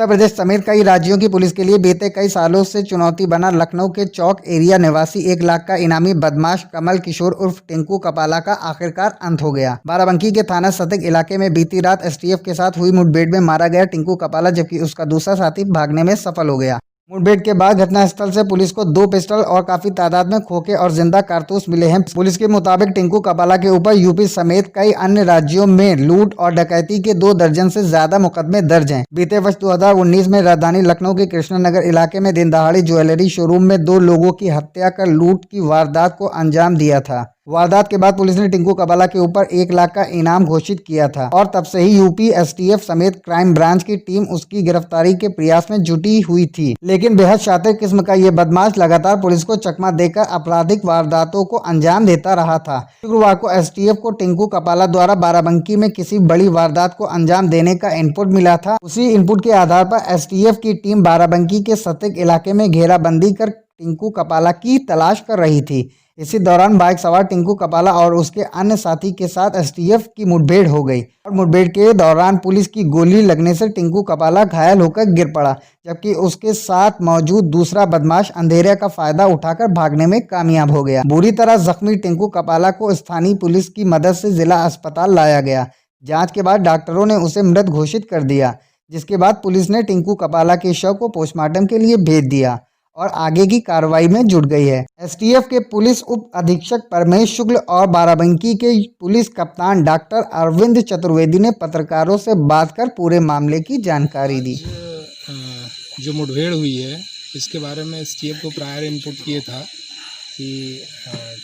उत्तर प्रदेश समेत कई राज्यों की पुलिस के लिए बीते कई सालों से चुनौती बना लखनऊ के चौक एरिया निवासी 1 लाख का इनामी बदमाश कमल किशोर उर्फ टिंकू कपाला का आखिरकार अंत हो गया। बाराबंकी के थाना सदक इलाके में बीती रात एसटीएफ के साथ हुई मुठभेड़ में मारा गया टिंकू कपाला, जबकि उसका दूसरा साथी भागने में सफल हो गया। मुठभेड़ के बाद घटनास्थल से पुलिस को 2 पिस्टल और काफी तादाद में खोखे और जिंदा कारतूस मिले हैं। पुलिस के मुताबिक टिंकू कपाला के ऊपर यूपी समेत कई अन्य राज्यों में लूट और डकैती के 2 दर्जन से ज्यादा मुकदमे दर्ज हैं। बीते वर्ष 2019 में राजधानी लखनऊ के कृष्णनगर इलाके में दिन दहाड़ी ज्वेलरी शोरूम में 2 लोगों की हत्या कर लूट की वारदात को अंजाम दिया था। वारदात के बाद पुलिस ने टिंकू कपाला के ऊपर 1 लाख का इनाम घोषित किया था और तब से ही यूपी एसटीएफ समेत क्राइम ब्रांच की टीम उसकी गिरफ्तारी के प्रयास में जुटी हुई थी। लेकिन बेहद शातिर किस्म का ये बदमाश लगातार पुलिस को चकमा देकर आपराधिक वारदातों को अंजाम देता रहा था। शुक्रवार को एसटीएफ को टिंकू कपाला द्वारा बाराबंकी में किसी बड़ी वारदात को अंजाम देने का इनपुट मिला था। उसी इनपुट के आधार पर एसटीएफ की टीम बाराबंकी के सतक इलाके में घेराबंदी कर टिंकू कपाला की तलाश कर रही थी। इसी दौरान बाइक सवार टिंकू कपाला और उसके अन्य साथी के साथ एसटीएफ की मुठभेड़ हो गई और मुठभेड़ के दौरान पुलिस की गोली लगने से टिंकू कपाला घायल होकर गिर पड़ा, जबकि उसके साथ मौजूद दूसरा बदमाश अंधेरे का फायदा उठाकर भागने में कामयाब हो गया। बुरी तरह जख्मी टिंकू कपाला को स्थानीय पुलिस की मदद से जिला अस्पताल लाया गया। जाँच के बाद डॉक्टरों ने उसे मृत घोषित कर दिया, जिसके बाद पुलिस ने टिंकू कपाला के शव को पोस्टमार्टम के लिए भेज दिया और आगे की कार्रवाई में जुट गई है। एसटीएफ के पुलिस उप अधीक्षक परमेश शुक्ल और बाराबंकी के पुलिस कप्तान डॉक्टर अरविंद चतुर्वेदी ने पत्रकारों से बात कर पूरे मामले की जानकारी दी। जो मुठभेड़ हुई है इसके बारे में एसटीएफ को प्रायर इनपुट किए था कि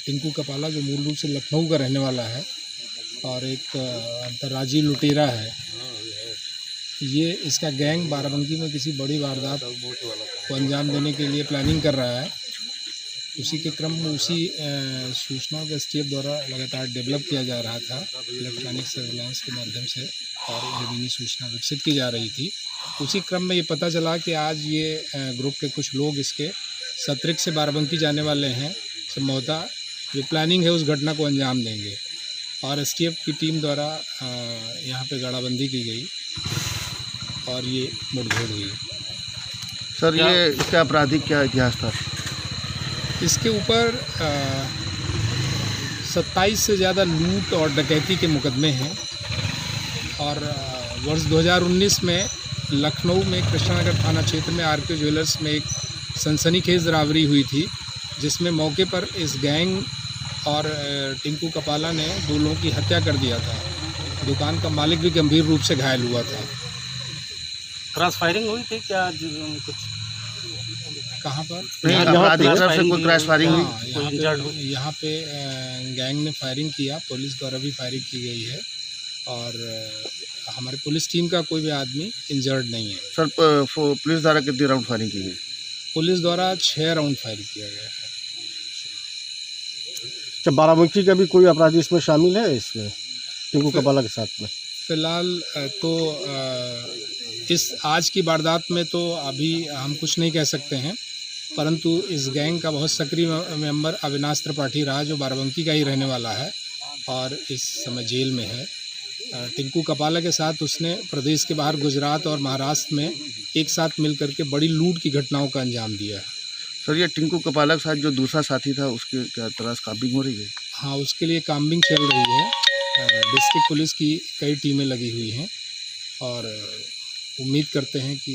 टिंकू कपाला जो मूल रूप से लखनऊ का रहने वाला है और एक अंतर्राज्यीय लुटेरा है, ये इसका गैंग बाराबंकी में किसी बड़ी वारदात को अंजाम देने के लिए प्लानिंग कर रहा है। उसी के क्रम में उसी सूचना को एसटीएफ द्वारा लगातार डेवलप किया जा रहा था इलेक्ट्रॉनिक सर्विलांस के माध्यम से और ज़मीनी सूचना विकसित की जा रही थी। उसी क्रम में ये पता चला कि आज ये ग्रुप के कुछ लोग इसके सतरिक से बाराबंकी जाने वाले हैं। संभवतः जो प्लानिंग है उस घटना को अंजाम देंगे और एसटीएफ की टीम द्वारा यहाँ पे गाड़ाबंदी की गई और ये मुठभेड़ हुई। सर, ये इसका आपराधिक क्या इतिहास था? इसके ऊपर 27 से ज़्यादा लूट और डकैती के मुकदमे हैं और वर्ष 2019 में लखनऊ में कृष्णनगर थाना क्षेत्र में आरके ज्वेलर्स में एक सनसनीखेज रावरी हुई थी, जिसमें मौके पर इस गैंग और टिंकू कपाला ने 2 लोगों की हत्या कर दिया था। दुकान का मालिक भी गंभीर रूप से घायल हुआ था। क्रॉस फायरिंग हुई थी क्या? कुछ कहाँ पर? यहाँ पे गैंग ने फायरिंग किया, पुलिस द्वारा भी फायरिंग की गई है और हमारे पुलिस टीम का कोई भी आदमी इंजर्ड नहीं है। सर, पुलिस द्वारा कितनी राउंड फायरिंग की गई? पुलिस द्वारा 6 राउंड फायरिंग किया गया है। बाराबंकी का भी कोई अपराधी इसमें शामिल है इसमें टिंकू कपाला के साथ में? फिलहाल तो इस आज की वारदात में तो अभी हम कुछ नहीं कह सकते हैं, परंतु इस गैंग का बहुत सक्रिय मेंबर अविनाश त्रिपाठी रहा, जो बाराबंकी का ही रहने वाला है और इस समय जेल में है। टिंकू कपाला के साथ उसने प्रदेश के बाहर गुजरात और महाराष्ट्र में एक साथ मिलकर के बड़ी लूट की घटनाओं का अंजाम दिया है। सर, ये टिंकू कपाला के साथ जो दूसरा साथी था उसकी क्या तलाश काम्बिंग हो रही है? हाँ, उसके लिए काम्बिंग चल रही है। डिस्ट्रिक्ट पुलिस की कई टीमें लगी हुई हैं और उम्मीद करते हैं कि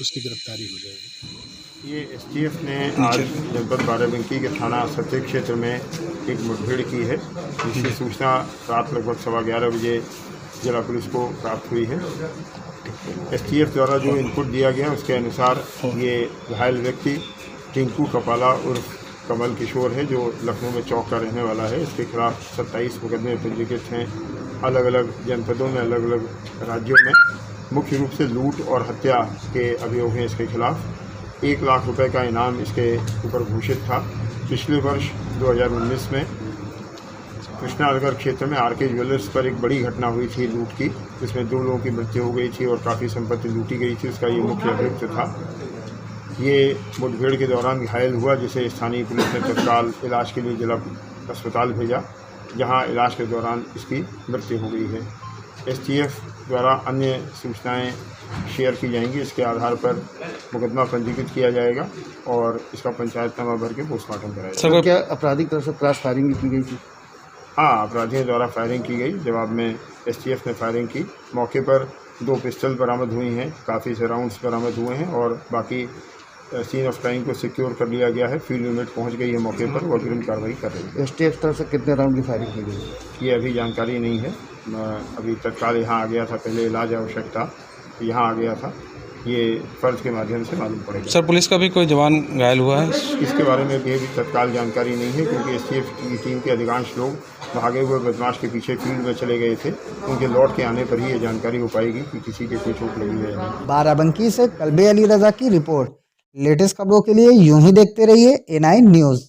उसकी गिरफ्तारी हो जाएगी। ये एसटीएफ ने आज जनपद बाराबंकी के थाना सतक क्षेत्र में एक मुठभेड़ की है, जिसकी सूचना रात लगभग 11:15 बजे जिला पुलिस को प्राप्त हुई है। एसटीएफ द्वारा जो इनपुट दिया गया उसके अनुसार ये घायल व्यक्ति टिंकू कपाला उर्फ कमल किशोर है, जो लखनऊ में चौक का रहने वाला है। इसके खिलाफ 27 मुकदमे पंजीकृत हैं अलग अलग जनपदों में, अलग अलग राज्यों में। मुख्य रूप से लूट और हत्या के अभियोग हैं इसके खिलाफ। 1 लाख रुपए का इनाम इसके ऊपर घोषित था। पिछले वर्ष 2019 में कृष्णनगर क्षेत्र में आरके ज्वेलर्स पर एक बड़ी घटना हुई थी लूट की, जिसमें 2 लोगों की मृत्यु हो गई थी और काफ़ी संपत्ति लूटी गई थी। उसका ये मुख्य अभियुक्त था। ये मुठभेड़ के दौरान घायल हुआ, जिसे स्थानीय पुलिस ने तत्काल इलाज के लिए जिला अस्पताल भेजा, जहां इलाज के दौरान इसकी मृत्यु हो गई है। एसटीएफ द्वारा अन्य सूचनाएं शेयर की जाएंगी। इसके आधार पर मुकदमा पंजीकृत किया जाएगा और इसका पंचायतनामा भर के पोस्टमार्टम कराया जाएगा। तो क्या आपराधिक तरफ से क्रॉस फायरिंग भी की गई थी? हाँ, अपराधियों द्वारा फायरिंग की गई। जवाब में एसटीएफ ने फायरिंग की। मौके पर 2 पिस्टल बरामद हुई हैं, काफ़ी से राउंड्स बरामद हुए हैं और बाकी सीन ऑफ क्राइम को सिक्योर कर लिया गया है। फील्ड यूनिट पहुंच गई है मौके पर और अग्रिम कार्रवाई कर रही है। एसटीएफ तरफ से कितने राउंड की फायरिंग की गई? ये अभी जानकारी नहीं है। अभी तत्काल यहाँ आ गया था, पहले इलाज आवश्यक था, यहाँ आ गया था। ये फर्ज के माध्यम से मालूम पड़ेगा। सर, पुलिस का भी कोई जवान घायल हुआ है? इसके बारे में भी तत्काल जानकारी नहीं है क्योंकि एसटीएफ की टीम के अधिकांश लोग भागे हुए बदमाश के पीछे फील्ड में चले गए थे। उनके लौट के आने पर ही ये जानकारी हो पाएगी कि किसी के कोई चोट लगी है या नहीं। बाराबंकी से कल्बे अली रजा की रिपोर्ट। लेटेस्ट खबरों के लिए यूं ही देखते रहिए A9 न्यूज़।